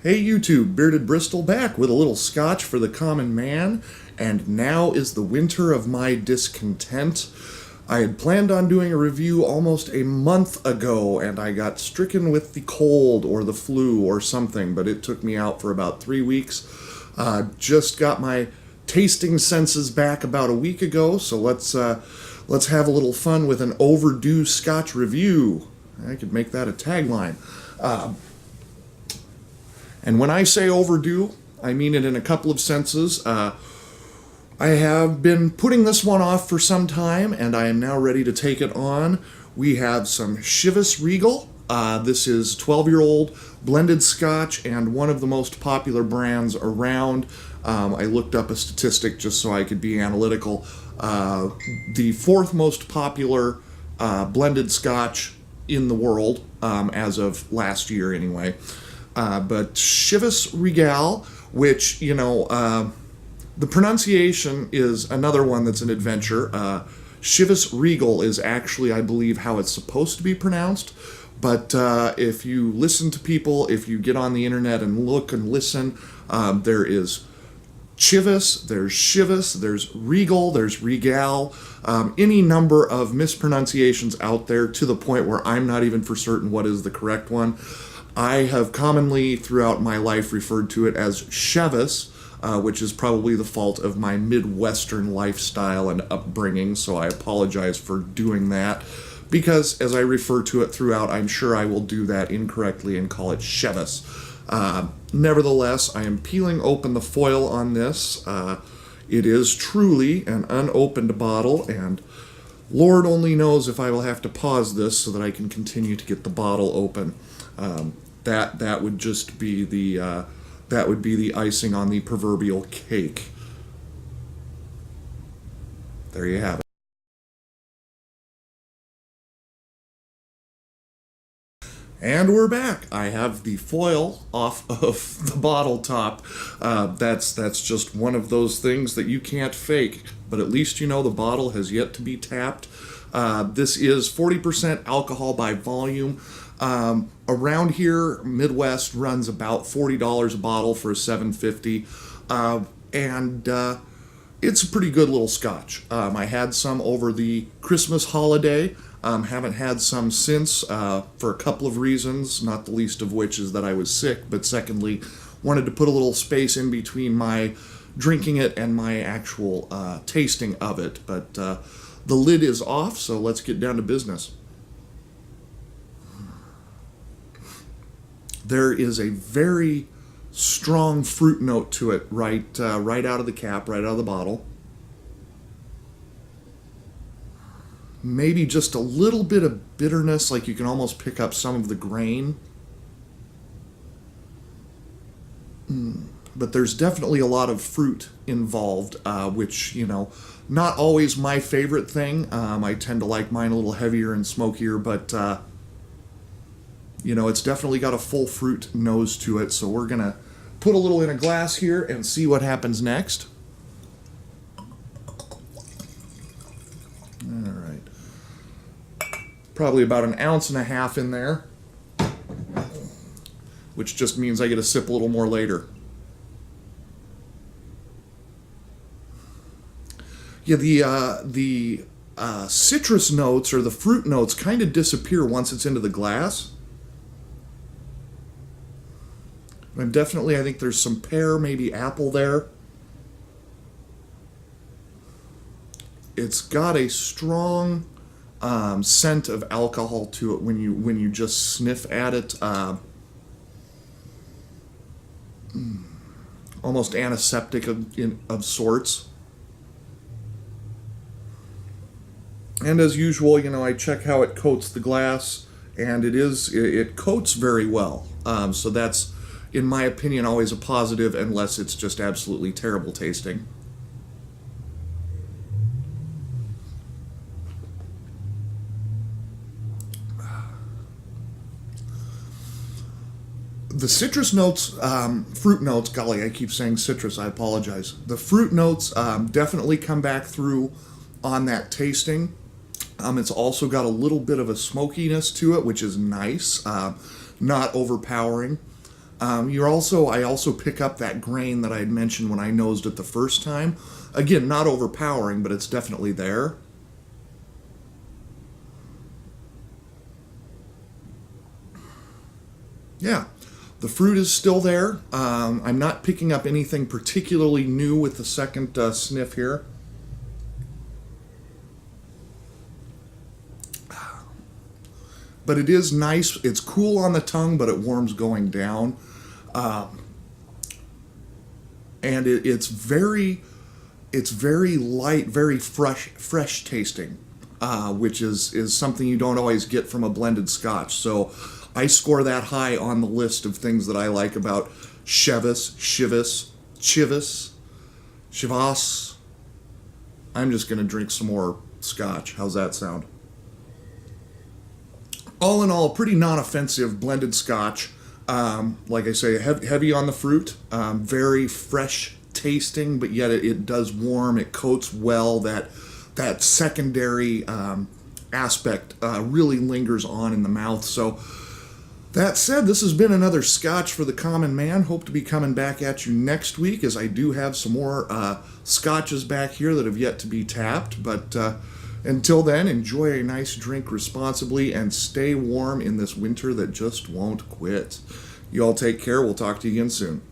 Hey YouTube, Bearded Bristol back with a little scotch for the common man, and now is the winter of my discontent. I had planned on doing a review almost a month ago, and I got stricken with the cold or the flu or something, but it took me out for about 3 weeks. Just got my tasting senses back about a week ago, so let's have a little fun with an overdue scotch review. I could make that a tagline. And when I say overdue, I mean it in a couple of senses. I have been putting this one off for some time, and I am now ready to take it on. We have some Chivas Regal. This is 12-year-old blended scotch and one of the most popular brands around. I looked up a statistic just so I could be analytical. The fourth most popular blended scotch in the world, as of last year anyway. But Chivas Regal, which, the pronunciation is another one that's an adventure. Chivas Regal is actually, I believe, how it's supposed to be pronounced. But if you listen to people, if you get on the internet and look and listen, there is Chivas, there's Regal, there's Regal, any number of mispronunciations out there to the point where I'm not even for certain what is the correct one. I have commonly throughout my life referred to it as Chivas, which is probably the fault of my Midwestern lifestyle and upbringing, so I apologize for doing that. Because as I refer to it throughout, I'm sure I will do that incorrectly and call it Chivas. Nevertheless, I am peeling open the foil on this. It is truly an unopened bottle, and Lord only knows if I will have to pause this so that I can continue to get the bottle open. That would just be the icing on the proverbial cake. There you have it. And we're back. I have the foil off of the bottle top. That's just one of those things that you can't fake. But at least you know the bottle has yet to be tapped. This is 40% alcohol by volume. Around here, Midwest runs about $40 a bottle for a $7.50, and it's a pretty good little scotch. I had some over the Christmas holiday. Haven't had some since for a couple of reasons, not the least of which is that I was sick, but secondly, wanted to put a little space in between my drinking it and my actual tasting of it. But the lid is off, so let's get down to business. There is a very strong fruit note to it right out of the cap, right out of the bottle. Maybe just a little bit of bitterness, like you can almost pick up some of the grain. But there's definitely a lot of fruit involved, which, not always my favorite thing. I tend to like mine a little heavier and smokier, but it's definitely got a full fruit nose to it, so we're going to put a little in a glass here and see what happens next. All right. Probably about 1.5 ounces in there, which just means I get to sip a little more later. Yeah, the citrus notes or the fruit notes kind of disappear once it's into the glass. And definitely, I think there's some pear, maybe apple there. It's got a strong scent of alcohol to it when you just sniff at it. Almost antiseptic of sorts. And as usual, I check how it coats the glass, and it coats very well. So that's, in my opinion, always a positive, unless it's just absolutely terrible tasting. The citrus notes, fruit notes, golly, I keep saying citrus, I apologize. The fruit notes definitely come back through on that tasting. It's also got a little bit of a smokiness to it, which is nice, not overpowering. I also pick up that grain that I had mentioned when I nosed it the first time. Again, not overpowering, but it's definitely there. Yeah, the fruit is still there. I'm not picking up anything particularly new with the second sniff here. But it is nice. It's cool on the tongue, but it warms going down. And it's very light, very fresh tasting, which is something you don't always get from a blended Scotch. So I score that high on the list of things that I like about Chivas. I'm just going to drink some more Scotch. How's that sound? All in all, pretty non-offensive blended Scotch. Like I say, heavy on the fruit, very fresh tasting, but yet it does warm. It coats well. That secondary aspect really lingers on in the mouth. So that said, this has been another Scotch for the Common Man. Hope to be coming back at you next week, as I do have some more Scotches back here that have yet to be tapped. But until then, enjoy a nice drink responsibly and stay warm in this winter that just won't quit. You all take care. We'll talk to you again soon.